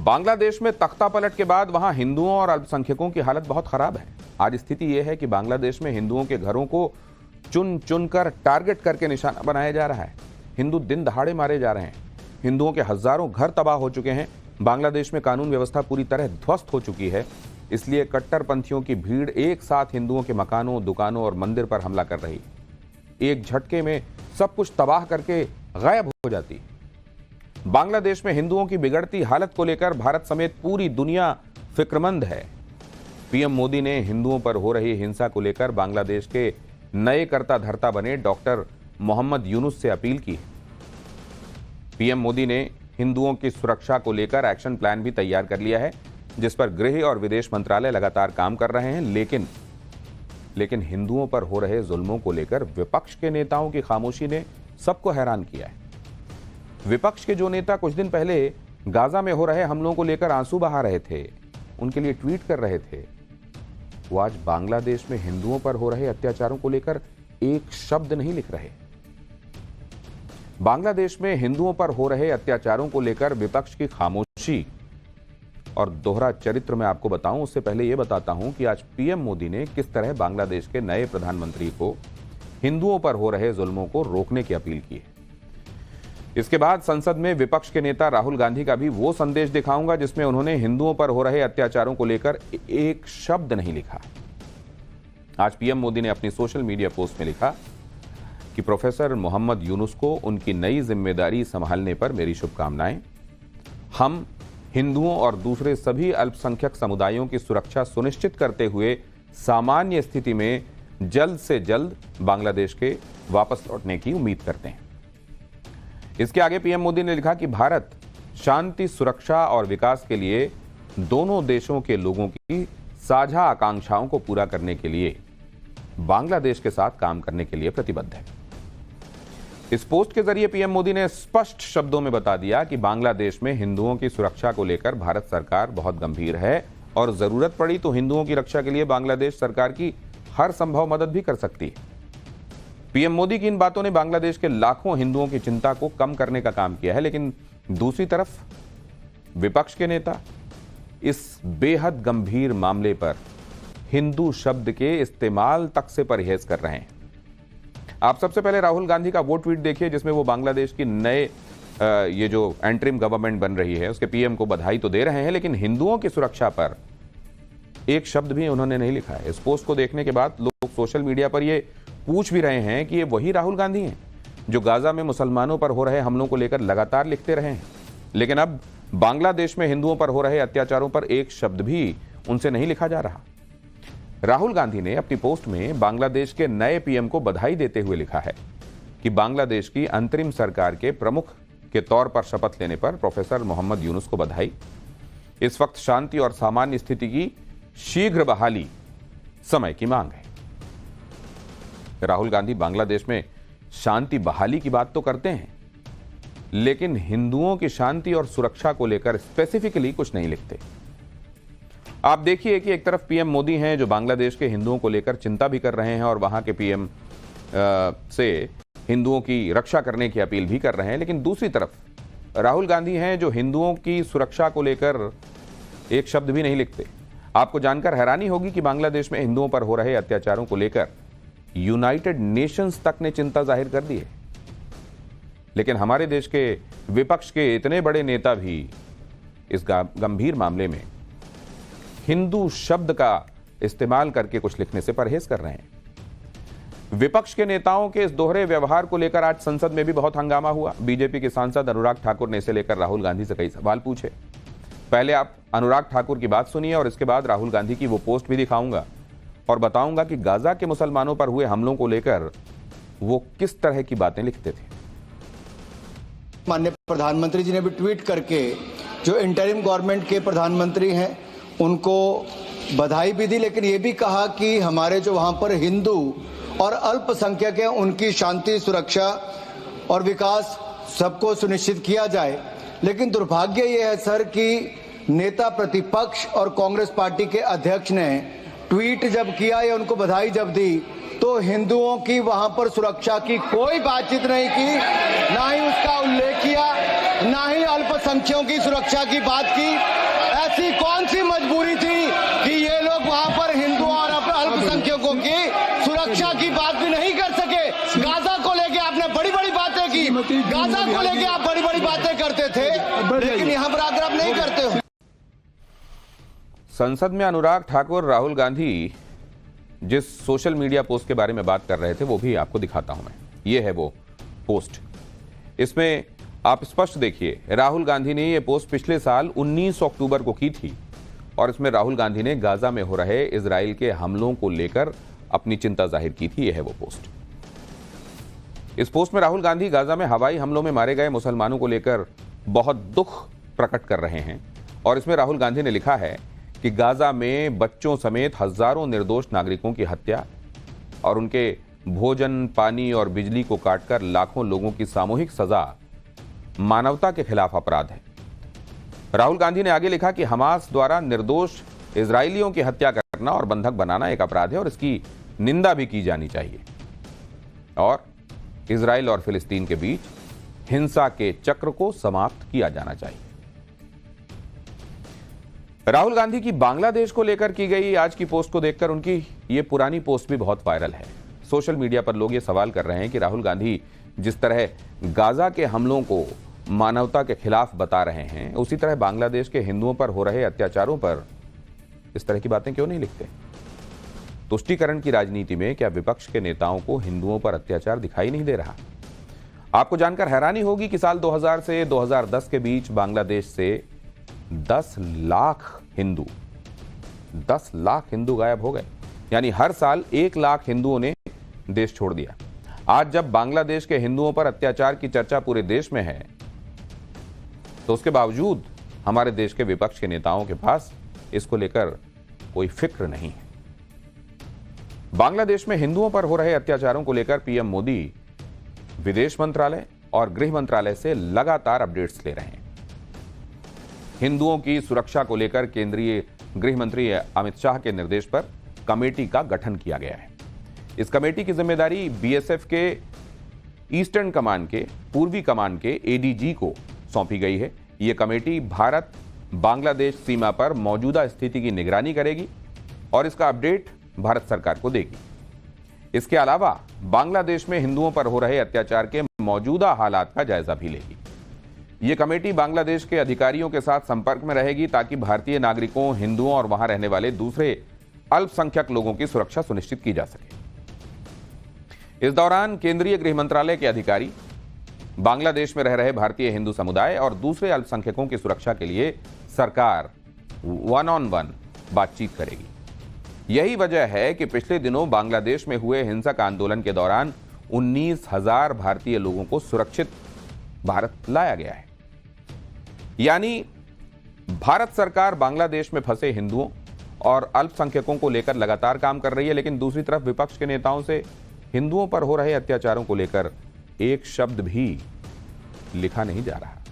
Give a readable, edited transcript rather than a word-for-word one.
बांग्लादेश में तख्ता पलट के बाद वहां हिंदुओं और अल्पसंख्यकों की हालत बहुत खराब है। आज स्थिति यह है कि बांग्लादेश में हिंदुओं के घरों को चुन चुन कर टारगेट करके निशाना बनाया जा रहा है। हिंदू दिन दहाड़े मारे जा रहे हैं। हिंदुओं के हजारों घर तबाह हो चुके हैं। बांग्लादेश में कानून व्यवस्था पूरी तरह ध्वस्त हो चुकी है। इसलिए कट्टरपंथियों की भीड़ एक साथ हिंदुओं के मकानों, दुकानों और मंदिर पर हमला कर रही। एक झटके में सब कुछ तबाह करके गायब हो जाती। बांग्लादेश में हिंदुओं की बिगड़ती हालत को लेकर भारत समेत पूरी दुनिया फिक्रमंद है। पीएम मोदी ने हिंदुओं पर हो रही हिंसा को लेकर बांग्लादेश के नए कर्ता धर्ता बने डॉक्टर मोहम्मद यूनुस से अपील की। पीएम मोदी ने हिंदुओं की सुरक्षा को लेकर एक्शन प्लान भी तैयार कर लिया है, जिस पर गृह और विदेश मंत्रालय लगातार काम कर रहे हैं। लेकिन हिंदुओं पर हो रहे जुल्मों को लेकर विपक्ष के नेताओं की खामोशी ने सबको हैरान किया है। विपक्ष के जो नेता कुछ दिन पहले गाजा में हो रहे हमलों को लेकर आंसू बहा रहे थे, उनके लिए ट्वीट कर रहे थे, वो आज बांग्लादेश में हिंदुओं पर हो रहे अत्याचारों को लेकर एक शब्द नहीं लिख रहे। बांग्लादेश में हिंदुओं पर हो रहे अत्याचारों को लेकर विपक्ष की खामोशी और दोहरा चरित्र मैं आपको बताऊं, उससे पहले यह बताता हूं कि आज पीएम मोदी ने किस तरह बांग्लादेश के नए प्रधानमंत्री को हिंदुओं पर हो रहे जुल्मों को रोकने की अपील की है। इसके बाद संसद में विपक्ष के नेता राहुल गांधी का भी वो संदेश दिखाऊंगा जिसमें उन्होंने हिंदुओं पर हो रहे अत्याचारों को लेकर एक शब्द नहीं लिखा। आज पीएम मोदी ने अपनी सोशल मीडिया पोस्ट में लिखा कि प्रोफेसर मोहम्मद यूनुस को उनकी नई जिम्मेदारी संभालने पर मेरी शुभकामनाएं। हम हिंदुओं और दूसरे सभी अल्पसंख्यक समुदायों की सुरक्षा सुनिश्चित करते हुए सामान्य स्थिति में जल्द से जल्द बांग्लादेश के वापस लौटने की उम्मीद करते हैं। इसके आगे पीएम मोदी ने लिखा कि भारत शांति, सुरक्षा और विकास के लिए दोनों देशों के लोगों की साझा आकांक्षाओं को पूरा करने के लिए बांग्लादेश के साथ काम करने के लिए प्रतिबद्ध है। इस पोस्ट के जरिए पीएम मोदी ने स्पष्ट शब्दों में बता दिया कि बांग्लादेश में हिंदुओं की सुरक्षा को लेकर भारत सरकार बहुत गंभीर है और जरूरत पड़ी तो हिंदुओं की रक्षा के लिए बांग्लादेश सरकार की हर संभव मदद भी कर सकती है। पीएम मोदी की इन बातों ने बांग्लादेश के लाखों हिंदुओं की चिंता को कम करने का काम किया है, लेकिन दूसरी तरफ विपक्ष के नेता इस बेहद गंभीर मामले पर हिंदू शब्द के इस्तेमाल तक से परहेज कर रहे हैं। आप सबसे पहले राहुल गांधी का वो ट्वीट देखिए जिसमें वो बांग्लादेश की नए ये जो एंट्रीम गवर्नमेंट बन रही है उसके पीएम को बधाई तो दे रहे हैं, लेकिन हिंदुओं की सुरक्षा पर एक शब्द भी उन्होंने नहीं लिखा है। इस पोस्ट को देखने के बाद लोग सोशल मीडिया पर ये पूछ भी रहे हैं कि ये वही राहुल गांधी हैं जो गाजा में मुसलमानों पर हो रहे हमलों को लेकर लगातार लिखते रहे हैं, लेकिन अब बांग्लादेश में हिंदुओं पर हो रहे अत्याचारों पर एक शब्द भी उनसे नहीं लिखा जा रहा। राहुल गांधी ने अपनी पोस्ट में बांग्लादेश के नए पीएम को बधाई देते हुए लिखा है कि बांग्लादेश की अंतरिम सरकार के प्रमुख के तौर पर शपथ लेने पर प्रोफेसर मोहम्मद यूनुस को बधाई। इस वक्त शांति और सामान्य स्थिति की शीघ्र बहाली समय की मांग है। राहुल गांधी बांग्लादेश में शांति बहाली की बात तो करते हैं, लेकिन हिंदुओं की शांति और सुरक्षा को लेकर स्पेसिफिकली कुछ नहीं लिखते। आप देखिए कि एक तरफ पीएम मोदी हैं जो बांग्लादेश के हिंदुओं को लेकर चिंता भी कर रहे हैं और वहां के पीएम से हिंदुओं की रक्षा करने की अपील भी कर रहे हैं, लेकिन दूसरी तरफ राहुल गांधी हैं जो हिंदुओं की सुरक्षा को लेकर एक शब्द भी नहीं लिखते। आपको जानकर हैरानी होगी कि बांग्लादेश में हिंदुओं पर हो रहे अत्याचारों को लेकर यूनाइटेड नेशंस तक ने चिंता जाहिर कर दी है, लेकिन हमारे देश के विपक्ष के इतने बड़े नेता भी इस गंभीर मामले में हिंदू शब्द का इस्तेमाल करके कुछ लिखने से परहेज कर रहे हैं। विपक्ष के नेताओं के इस दोहरे व्यवहार को लेकर आज संसद में भी बहुत हंगामा हुआ। बीजेपी के सांसद अनुराग ठाकुर ने इसे लेकर राहुल गांधी से कई सवाल पूछे। पहले आप अनुराग ठाकुर की बात सुनिए और इसके बाद राहुल गांधी की वो पोस्ट भी दिखाऊंगा और बताऊंगा कि गाजा के मुसलमानों पर हुए हमलों को लेकर वो किस तरह की बातें लिखते थे। माननीय प्रधानमंत्री जी ने भी ट्वीट करके जो इंटरिम गवर्नमेंट के प्रधानमंत्री हैं उनको बधाई भी दी, लेकिन ये भी कहा कि हमारे जो वहां पर हिंदू और अल्पसंख्यक हैं उनकी शांति, सुरक्षा और विकास सबको सुनिश्चित किया जाए। लेकिन दुर्भाग्य ये है सर कि नेता प्रतिपक्ष और कांग्रेस पार्टी के अध्यक्ष ने ट्वीट जब किया या उनको बधाई जब दी तो हिंदुओं की वहां पर सुरक्षा की कोई बातचीत नहीं की, ना ही उसका उल्लेख किया। ना ही अल्पसंख्यकों की सुरक्षा की बात की। ऐसी कौन सी मजबूरी थी कि ये लोग वहां पर हिंदुओं और अल्पसंख्यकों की सुरक्षा की बात भी नहीं कर सके। गाजा को लेके आपने बड़ी बड़ी बातें की, गाजा को लेके आप बड़ी बड़ी बातें करते थे, लेकिन यहां पर आकर आप नहीं करते हो। संसद में अनुराग ठाकुर राहुल गांधी जिस सोशल मीडिया पोस्ट के बारे में बात कर रहे थे वो भी आपको दिखाता हूं मैं। ये है वो पोस्ट। इसमें आप स्पष्ट देखिए, राहुल गांधी ने ये पोस्ट पिछले साल 19 अक्टूबर को की थी और इसमें राहुल गांधी ने गाजा में हो रहे इजराइल के हमलों को लेकर अपनी चिंता जाहिर की थी। यह है वो पोस्ट। इस पोस्ट में राहुल गांधी गाजा में हवाई हमलों में मारे गए मुसलमानों को लेकर बहुत दुख प्रकट कर रहे हैं और इसमें राहुल गांधी ने लिखा है कि गाजा में बच्चों समेत हजारों निर्दोष नागरिकों की हत्या और उनके भोजन, पानी और बिजली को काटकर लाखों लोगों की सामूहिक सजा मानवता के खिलाफ अपराध है। राहुल गांधी ने आगे लिखा कि हमास द्वारा निर्दोष इजरायलियों की हत्या करना और बंधक बनाना एक अपराध है और इसकी निंदा भी की जानी चाहिए और इजराइल और फिलिस्तीन के बीच हिंसा के चक्र को समाप्त किया जाना चाहिए। राहुल गांधी की बांग्लादेश को लेकर की गई आज की पोस्ट को देखकर उनकी ये पुरानी पोस्ट भी बहुत वायरल है। सोशल मीडिया पर लोग ये सवाल कर रहे हैं कि राहुल गांधी जिस तरह गाजा के हमलों को मानवता के खिलाफ बता रहे हैं, उसी तरह बांग्लादेश के हिंदुओं पर हो रहे अत्याचारों पर इस तरह की बातें क्यों नहीं लिखते? तुष्टीकरण की राजनीति में क्या विपक्ष के नेताओं को हिंदुओं पर अत्याचार दिखाई नहीं दे रहा? आपको जानकर हैरानी होगी कि साल 2000 से 2010 के बीच बांग्लादेश से 10 लाख हिंदू गायब हो गए। यानी हर साल 1 लाख हिंदुओं ने देश छोड़ दिया। आज जब बांग्लादेश के हिंदुओं पर अत्याचार की चर्चा पूरे देश में है तो उसके बावजूद हमारे देश के विपक्ष के नेताओं के पास इसको लेकर कोई फिक्र नहीं है। बांग्लादेश में हिंदुओं पर हो रहे अत्याचारों को लेकर पीएम मोदी विदेश मंत्रालय और गृह मंत्रालय से लगातार अपडेट्स ले रहे हैं। हिंदुओं की सुरक्षा को लेकर केंद्रीय गृह मंत्री अमित शाह के निर्देश पर कमेटी का गठन किया गया है। इस कमेटी की जिम्मेदारी बीएसएफ के ईस्टर्न कमान के पूर्वी कमान के एडीजी को सौंपी गई है। यह कमेटी भारत बांग्लादेश सीमा पर मौजूदा स्थिति की निगरानी करेगी और इसका अपडेट भारत सरकार को देगी। इसके अलावा बांग्लादेश में हिंदुओं पर हो रहे अत्याचार के मौजूदा हालात का जायजा भी लेगी। यह कमेटी बांग्लादेश के अधिकारियों के साथ संपर्क में रहेगी ताकि भारतीय नागरिकों, हिंदुओं और वहां रहने वाले दूसरे अल्पसंख्यक लोगों की सुरक्षा सुनिश्चित की जा सके। इस दौरान केंद्रीय गृह मंत्रालय के अधिकारी बांग्लादेश में रह रहे भारतीय हिंदू समुदाय और दूसरे अल्पसंख्यकों की सुरक्षा के लिए सरकार 1-on-1 बातचीत करेगी। यही वजह है कि पिछले दिनों बांग्लादेश में हुए हिंसक आंदोलन के दौरान 19,000 भारतीय लोगों को सुरक्षित भारत लाया गया है। यानी भारत सरकार बांग्लादेश में फंसे हिंदुओं और अल्पसंख्यकों को लेकर लगातार काम कर रही है, लेकिन दूसरी तरफ विपक्ष के नेताओं से हिंदुओं पर हो रहे अत्याचारों को लेकर एक शब्द भी लिखा नहीं जा रहा।